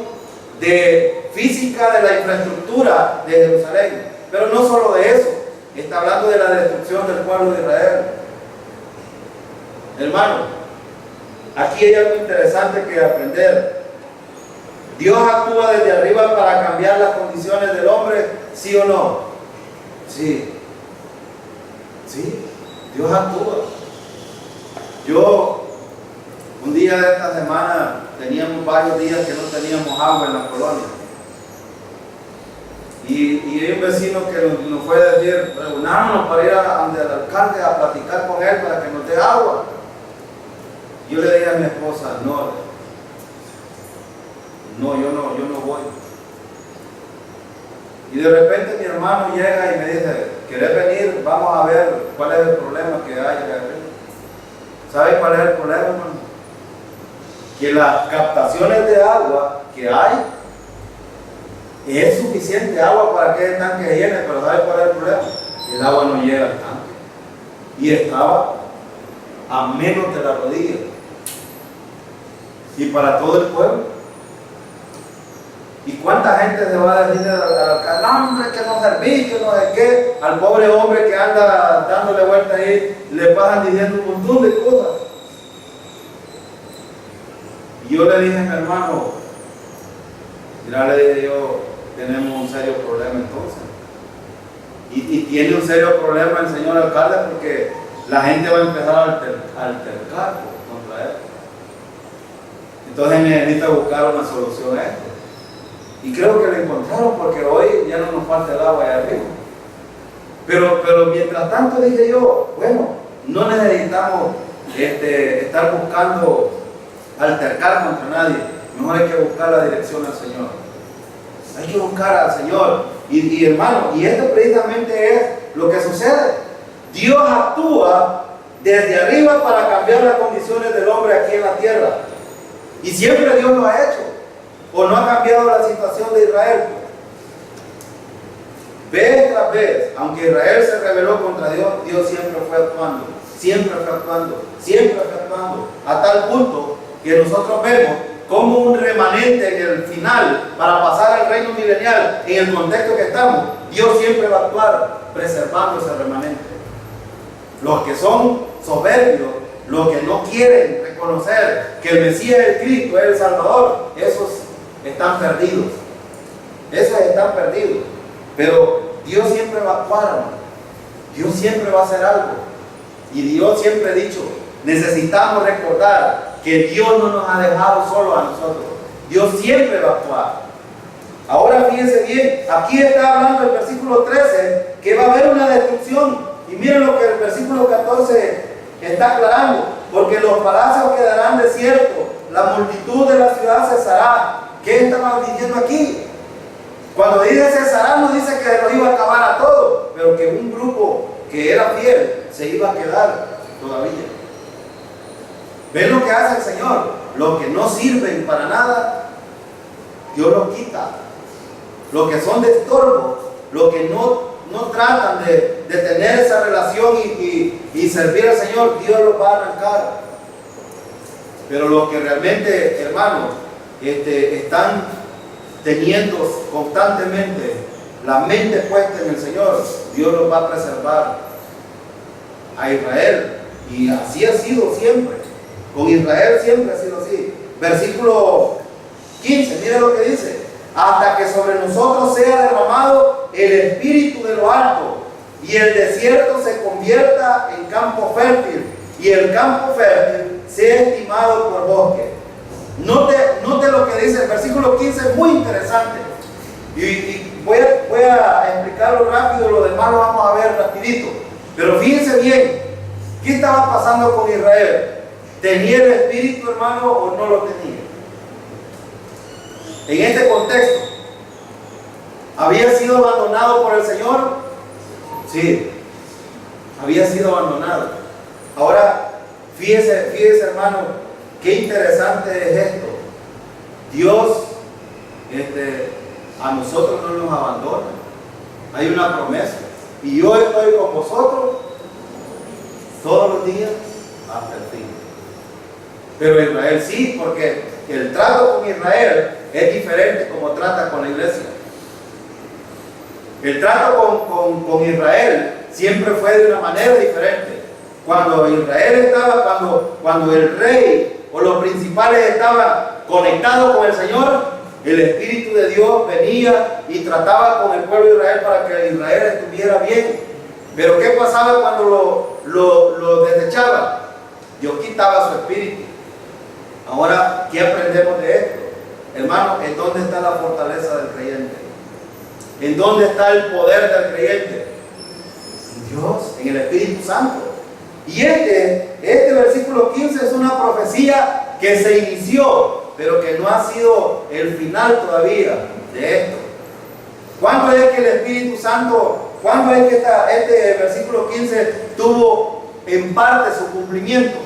física de la infraestructura de Jerusalén, pero no solo de eso, está hablando de la destrucción del pueblo de Israel. Hermano, aquí hay algo interesante que aprender. ¿Dios actúa desde arriba para cambiar las condiciones del hombre? ¿Sí o no? Sí. Sí, Dios actúa. Yo, un día de esta semana, teníamos varios días que no teníamos agua en la colonia. Y hay un vecino que nos fue a decir, reunámonos para ir ante el alcalde a platicar con él para que nos dé agua. Yo le dije a mi esposa, yo no voy. Y de repente mi hermano llega y me dice, ¿querés venir? Vamos a ver cuál es el problema que hay acá arriba. ¿Sabe cuál es el problema, hermano? Que las captaciones de agua que hay, es suficiente agua para que el tanque se llene, pero ¿sabe cuál es el problema? El agua no llega al tanque. Y estaba a menos de la rodilla. Y para todo el pueblo. ¿Y cuánta gente se va a decir al hombre que no serví, que no sé qué? Al pobre hombre que anda dándole vuelta ahí, le pasan diciendo un montón de cosas. Y yo le dije a mi hermano, mira, le dije yo, tenemos un serio problema entonces. Y tiene un serio problema el señor alcalde porque la gente va a empezar a altercar contra él. Entonces necesita buscar una solución a esto. Y creo que lo encontraron porque hoy ya no nos falta el agua allá arriba. Pero mientras tanto dije yo, bueno, no necesitamos estar buscando altercar contra nadie. Mejor hay que buscar la dirección al Señor. Hay que buscar al Señor. Y hermano, y esto precisamente es lo que sucede. Dios actúa desde arriba para cambiar las condiciones del hombre aquí en la tierra. Y siempre Dios lo ha hecho. ¿O no ha cambiado la situación de Israel? Vez tras vez, aunque Israel se rebeló contra Dios, Dios siempre fue actuando, siempre fue actuando, siempre fue actuando, a tal punto que nosotros vemos como un remanente en el final, para pasar al reino milenial, en el contexto que estamos, Dios siempre va a actuar preservando ese remanente. Los que son soberbios, los que no quieren reconocer que el Mesías es el Cristo, es el Salvador, esos están perdidos. Esos están perdidos. Pero Dios siempre va a actuar, hermano. Dios siempre va a hacer algo. Y Dios siempre ha dicho, necesitamos recordar que Dios no nos ha dejado solos a nosotros. Dios siempre va a actuar. Ahora fíjense bien, aquí está hablando el versículo 13, que va a haber una destrucción. Y miren lo que el versículo 14 está aclarando. Porque los palacios quedarán desiertos, la multitud de la ciudad cesará. ¿Qué estamos diciendo aquí? Cuando dice cesará, no dice que los iba a acabar a todos, pero que un grupo que era fiel se iba a quedar todavía. ¿Ven lo que hace el Señor? Los que no sirven para nada, Dios los quita. Los que son de estorbo, los que no tratan de tener esa relación y servir al Señor, Dios los va a arrancar. Pero los que realmente, hermanos, están teniendo constantemente la mente puesta en el Señor, Dios los va a preservar. A Israel, y así ha sido siempre. Con Israel siempre ha sido así. Versículo 15, mira lo que dice: hasta que sobre nosotros sea derramado el espíritu de lo alto, y el desierto se convierta en campo fértil, y el campo fértil sea estimado por bosque. Note lo que dice el versículo 15, es muy interesante. Y voy a explicarlo rápido, lo demás lo vamos a ver rapidito. Pero fíjense bien, ¿qué estaba pasando con Israel? ¿Tenía el espíritu, hermano, o no lo tenía? En este contexto, ¿había sido abandonado por el Señor? Sí, había sido abandonado. Ahora, fíjese, hermano, qué interesante es esto. Dios a nosotros no nos abandona. Hay una promesa. Y yo estoy con vosotros todos los días hasta el fin. Pero Israel sí, porque el trato con Israel es diferente como trata con la iglesia. El trato con Israel siempre fue de una manera diferente. Cuando Israel estaba, cuando el rey o los principales estaban conectados con el Señor, el Espíritu de Dios venía y trataba con el pueblo de Israel para que Israel estuviera bien. Pero ¿qué pasaba cuando lo desechaban? Dios quitaba su espíritu. Ahora, ¿qué aprendemos de esto? Hermano, ¿en dónde está la fortaleza del creyente? ¿En dónde está el poder del creyente? En Dios, en el Espíritu Santo. Y este versículo 15 es una profecía que se inició, pero que no ha sido el final todavía de esto. ¿Cuándo es que el Espíritu Santo, cuándo es que este versículo 15 tuvo en parte su cumplimiento?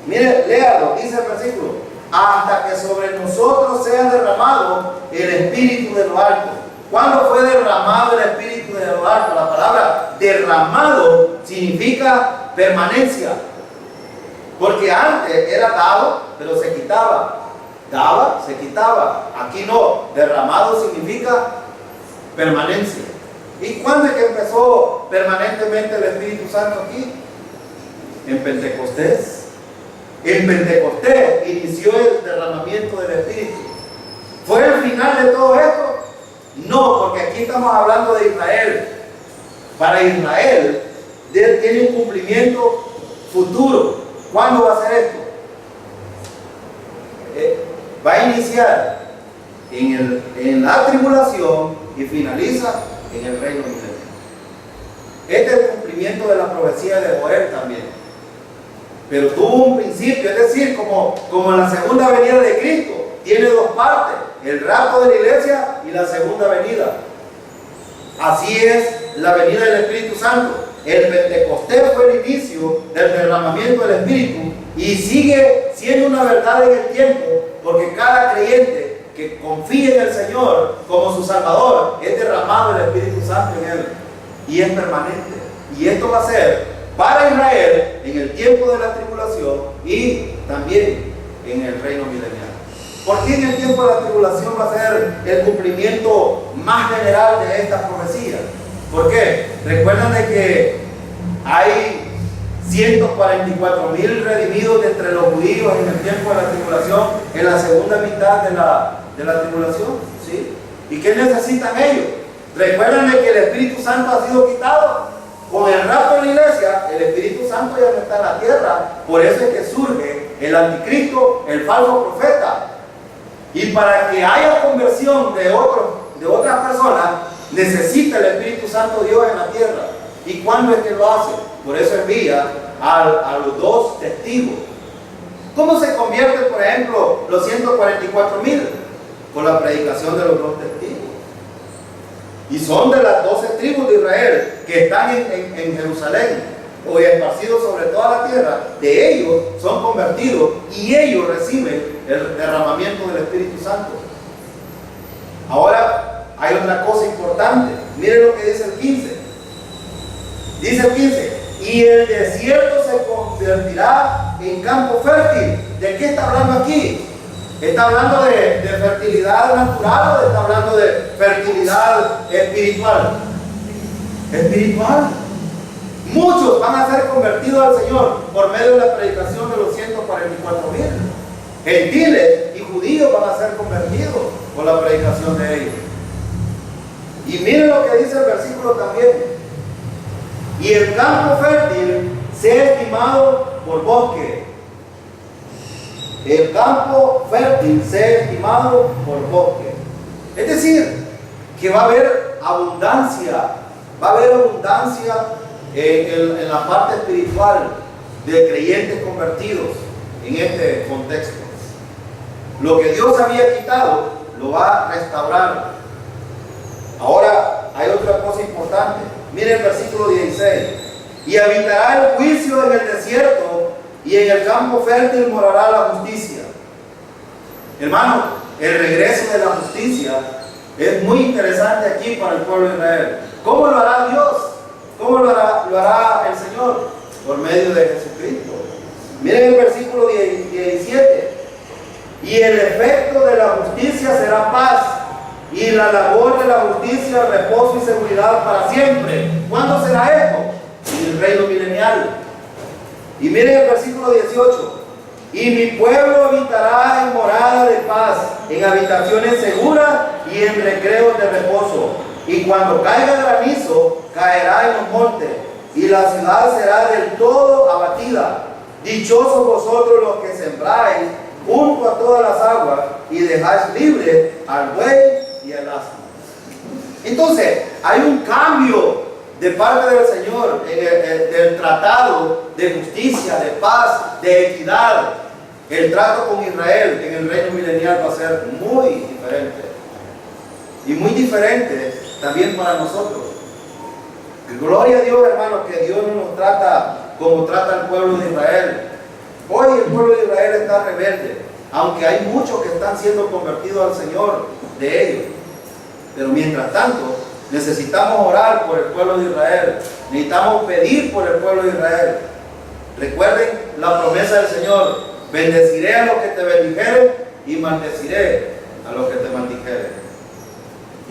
Mire, léalo, dice el versículo: hasta que sobre nosotros sea derramado el Espíritu de lo alto. ¿Cuándo fue derramado el Espíritu de lo alto? La palabra derramado significa permanencia. Porque antes era dado, pero se quitaba. Daba, se quitaba. Aquí no. Derramado significa permanencia. ¿Y cuándo es que empezó permanentemente el Espíritu Santo aquí? En Pentecostés. En Pentecostés inició el derramamiento del Espíritu. ¿Fue el final de todo esto? No, porque aquí estamos hablando de Israel. Para Israel, Él tiene un cumplimiento futuro. ¿Cuándo va a ser esto? Va a iniciar en la tribulación y finaliza en el reino milenial. Este es el cumplimiento de la profecía de Joel también. Pero tuvo un principio, es decir, como en la segunda venida de Cristo, tiene dos partes: el rapto de la iglesia y la segunda venida. Así es la venida del Espíritu Santo. El Pentecostés fue el inicio del derramamiento del Espíritu y sigue siendo una verdad en el tiempo, porque cada creyente que confía en el Señor como su Salvador es derramado el Espíritu Santo en él y es permanente. Y esto va a ser para Israel en el tiempo de la tribulación y también en el reino milenial. ¿Por qué en el tiempo de la tribulación va a ser el cumplimiento más general de estas profecías? ¿Por qué? Recuerdan de que hay 144,000 redimidos de entre los judíos en el tiempo de la tribulación, en la segunda mitad de la tribulación, ¿sí? ¿Y qué necesitan ellos? Recuerdan de que el Espíritu Santo ha sido quitado. Con el rapto de la iglesia, el Espíritu Santo ya no está en la tierra. Por eso es que surge el anticristo, el falso profeta. Y para que haya conversión de otras personas, necesita el Espíritu Santo Dios en la tierra. ¿Y cuándo es que lo hace? Por eso envía a los dos testigos. ¿Cómo se convierten, por ejemplo, los 144,000? Por la predicación de los dos testigos. Y son de las 12 tribus de Israel que están en Jerusalén o esparcidos sobre toda la tierra. De ellos son convertidos y ellos reciben el derramamiento del Espíritu Santo. Ahora hay otra cosa importante. Miren lo que dice el 15. Dice el 15: y el desierto se convertirá en campo fértil. ¿De qué está hablando aquí? ¿Está hablando de fertilidad natural o está hablando de fertilidad espiritual? Espiritual. Muchos van a ser convertidos al Señor por medio de la predicación de los 144,000. Gentiles y judíos van a ser convertidos por la predicación de ellos. Y miren lo que dice el versículo también: y el campo fértil sea estimado por bosque. El campo fértil sea estimado por bosque. Es decir, que va a haber abundancia. Va a haber abundancia en la parte espiritual de creyentes convertidos en este contexto. Lo que Dios había quitado lo va a restaurar. Ahora hay otra cosa importante. Miren el versículo 16: y habitará el juicio en el desierto, y en el campo fértil morará la justicia. Hermano, el regreso de la justicia es muy interesante aquí para el pueblo de Israel. ¿Cómo lo hará Dios? ¿Cómo lo hará el Señor? Por medio de Jesucristo. Miren el versículo 17: y el efecto de la justicia será paz, y la labor de la justicia, reposo y seguridad para siempre. ¿Cuándo será esto? En el reino milenial. Y miren el versículo 18: y mi pueblo habitará en morada de paz, en habitaciones seguras y en recreos de reposo. Y cuando caiga granizo, caerá en los montes, y la ciudad será del todo abatida. Dichosos vosotros los que sembráis junto a todas las aguas y dejáis libre al buey y al asno. Entonces, hay un cambio de parte del Señor en el tratado de justicia, de paz, de equidad. El trato con Israel en el reino milenial va a ser muy diferente. Y muy diferente también para nosotros. Gloria a Dios, hermanos, que Dios no nos trata como trata al pueblo de Israel. Hoy el pueblo de Israel está rebelde, aunque hay muchos que están siendo convertidos al Señor de ellos. Pero mientras tanto, necesitamos orar por el pueblo de Israel. Necesitamos pedir por el pueblo de Israel. Recuerden la promesa del Señor: bendeciré a los que te bendijeren y maldeciré a los que te maldijeren.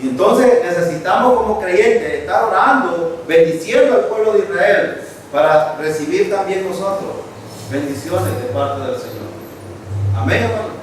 Y entonces necesitamos como creyentes estar orando, bendiciendo al pueblo de Israel, para recibir también nosotros bendiciones de parte del Señor. Amén, hermano.